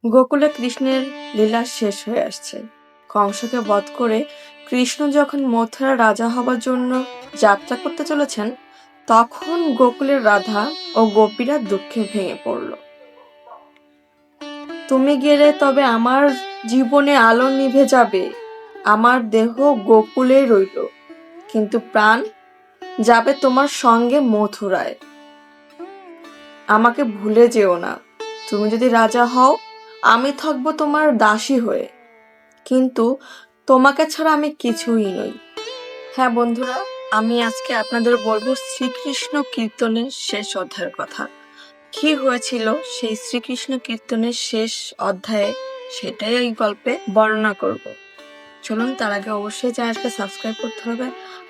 গোকুলে কৃষ্ণের লীলা শেষ হয়ে আসছে। কংসকে বধ করে কৃষ্ণ যখন মথুরা রাজা হবার জন্য যাত্রা করতে চলেছেন, তখন গোকুলের রাধা ও গোপীরা দুঃখে ভেঙে পড়ল। তুমি গেলে তবে আমার জীবনে আলো নিভে যাবে, আমার দেহ গোকুলে রইল, কিন্তু প্রাণ যাবে তোমার সঙ্গে মথুরায়। আমাকে ভুলে যেও না, তুমি যদি রাজা হও আমি থাকবো তোমার দাসী হয়ে, কিন্তু তোমাকে ছাড়া আমি কিছুই নই। হ্যাঁ বন্ধুরা, আমি আজকে আপনাদের বলবো শ্রীকৃষ্ণ কীর্তনের শেষ অধ্যায়ের কথা। কি হয়েছিল সেই শ্রীকৃষ্ণ কীর্তনের শেষ অধ্যায়ে, সেটাই এই গল্পে বর্ণনা করব। চলুন, তার আগে অবশ্যই চ্যানেলকে সাবস্ক্রাইব করতে হবে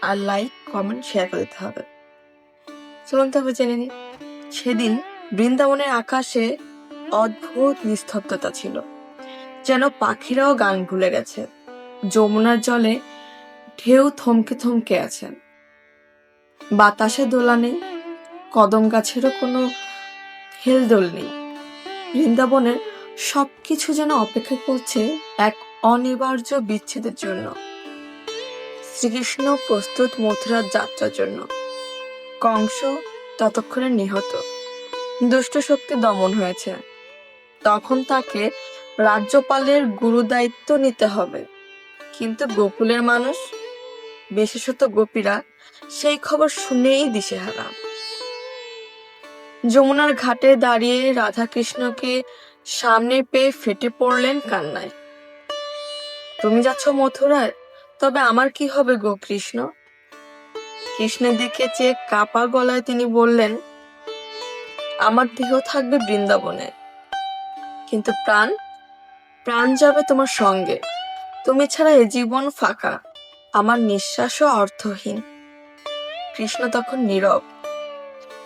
আর লাইক কমেন্ট শেয়ার করে দিতে হবে। চলুন তবে জেনে নিই। সেদিন বৃন্দাবনের আকাশে অদ্ভুত নিস্তব্ধতা ছিল, যেন পাখিরাও গান ভুলে গেছে। যমুনার জলে ঢেউ থমকে থমকে আছে, বাতাসে দোলা নেই, কদম গাছেরও কোনো হেলদোল নেই। বৃন্দাবনের সবকিছু যেন অপেক্ষা করছে এক অনিবার্য বিচ্ছেদের জন্য। শ্রীকৃষ্ণ প্রস্তুত মথুরার যাত্রার জন্য। কংস ততক্ষণে নিহত, দুষ্ট শক্তি দমন হয়েছে। তখন তাকে রাজ্যপালের গুরুদায়িত্ব নিতে হবে। কিন্তু গোকুলের মানুষ, বিশেষত গোপীরা, সেই খবর শুনেই দিশেহারা। যমুনার ঘাটে দাঁড়িয়ে রাধা কৃষ্ণকে সামনে পেয়ে ফেটে পড়লেন কান্নায়। তুমি যাচ্ছ মথুরায়, তবে আমার কি হবে গো কৃষ্ণ? কৃষ্ণের দিকে চেয়ে কাপা গলায় তিনি বললেন, আমার দেহ থাকবে বৃন্দাবনে, কিন্তু প্রাণ প্রাণ যাবে তোমার সঙ্গে। তুমি ছাড়া এ জীবন ফাঁকা, আমার নিঃশ্বাসও অর্থহীন। কৃষ্ণ তখন নীরব,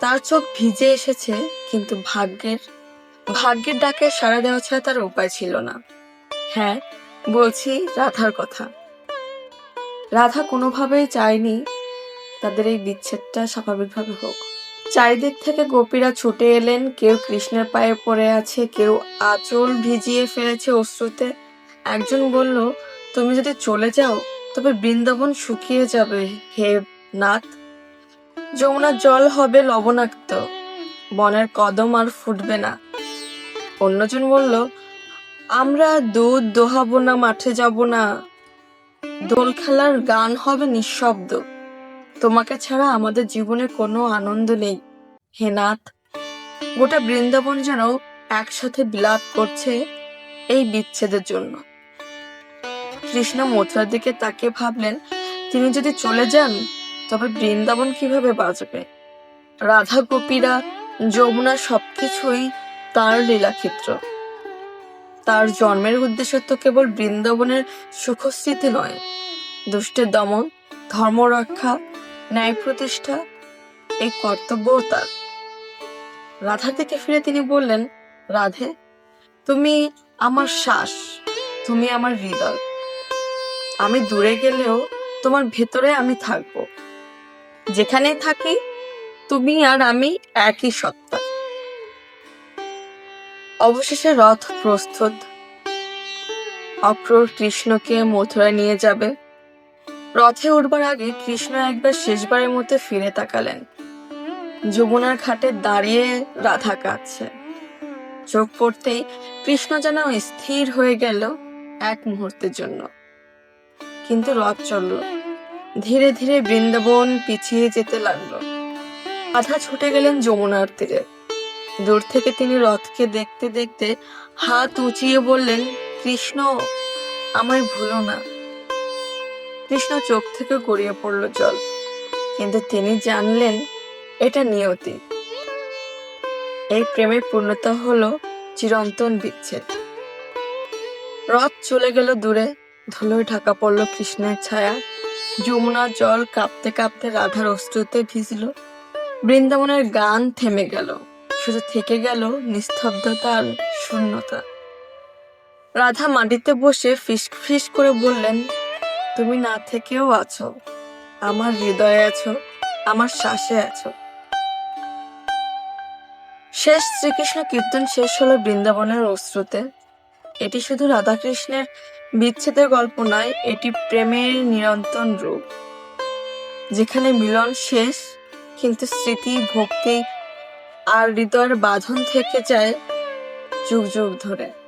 তার চোখ ভিজে এসেছে, কিন্তু ভাগ্যের ডাকে সাড়া দেওয়া ছাড়া তার উপায় ছিল না। হ্যাঁ, বলছি রাধার কথা। রাধা কোনোভাবেই চায়নি তাদের এই বিচ্ছেদটা স্বাভাবিকভাবে হোক। চারিদিক থেকে গোপীরা ছুটে এলেন, কেউ কৃষ্ণের পায়ে পড়ে আছে, কেউ আঁচল ভিজিয়ে ফেলেছে অশ্রুতে। একজন বলল, তুমি যদি চলে যাও তবে বৃন্দাবন শুকিয়ে যাবে হে নাথ, যমুনার জল হবে লবণাক্ত, বনের কদম আর ফুটবে না। অন্যজন বলল, আমরা দুধ দোহাবো না, মাঠে যাব না, দোল খেলার গান হবে নিঃশব্দ, তোমাকে ছাড়া আমাদের জীবনে কোনো আনন্দ নেই হে নাথ। গোটা বৃন্দাবন যেন একসাথে বিলাপ করছে এই বিচ্ছেদের জন্য। কৃষ্ণ মথুরার দিকে তাকিয়ে ভাবলেন, তিনি যদি চলে যান তবে বৃন্দাবন কিভাবে বাঁচবে? রাধা গোপীরা যমুনা সবকিছুই তার লীলাক্ষেত্র। তার জন্মের উদ্দেশ্য তো কেবল বৃন্দাবনের সুখস্মৃতি নয়, দুষ্টের দমন, ধর্ম রক্ষা, ন্যায় প্রতিষ্ঠা, এই কর্তব্যও তার। রাধার দিকে ফিরে তিনি বললেন, রাধে, তুমি আমার শ্বাস, তুমি আমার হৃদয়। আমি দূরে গেলেও তোমার ভেতরে আমি থাকবো। যেখানে থাকি তুমি আর আমি একই সত্তা। অবশেষে রথ প্রস্তুত, অক্রূর কৃষ্ণকে মথুরায় নিয়ে যাবে। রথে উঠবার আগে কৃষ্ণ একবার শেষবারের মতো ফিরে তাকালেন। যমুনার ঘাটে দাঁড়িয়ে রাধা কাঁদছে। চোখ পড়তেই কৃষ্ণ যেন স্থির হয়ে গেল এক মুহূর্তের জন্য। কিন্তু রথ চলল, ধীরে ধীরে বৃন্দাবন পিছিয়ে যেতে লাগলো। রাধা ছুটে গেলেন যমুনার তীরে। দূর থেকে তিনি রথকে দেখতে দেখতে হাত উঁচিয়ে বললেন, কৃষ্ণ, আমায় ভুলো না। কৃষ্ণ চোখ থেকে গড়িয়ে পড়ল জল, কিন্তু তিনি জানলেন এটা নিয়তি। এই প্রেমের পূর্ণতা হলো চিরন্তন বিচ্ছেদ। রথ চলে গেল দূরে, ধুলোয় ঢাকা পড়ল কৃষ্ণের ছায়া। যমুনার জল কাঁপতে কাঁপতে রাধার অশ্রুতে ভিজল। বৃন্দাবনের গান থেমে গেল, শুধু থেকে গেল নিস্তব্ধতা আর শূন্যতা। রাধা মাটিতে বসে ফিস ফিস করে বললেন, তুমি না থেকেও আছো, আমার হৃদয়ে আছো, আমার শ্বাসে আছো। শেষ শ্রীকৃষ্ণ কীর্তন শেষ হলো বৃন্দাবনের অশ্রুতে। এটি শুধু রাধাকৃষ্ণের বিচ্ছেদের গল্প নয়, এটি প্রেমের নিরন্তর রূপ, যেখানে মিলন শেষ কিন্তু স্মৃতি, ভক্তি আর হৃদয়ের বাঁধন থেকে যায় যুগ যুগ ধরে।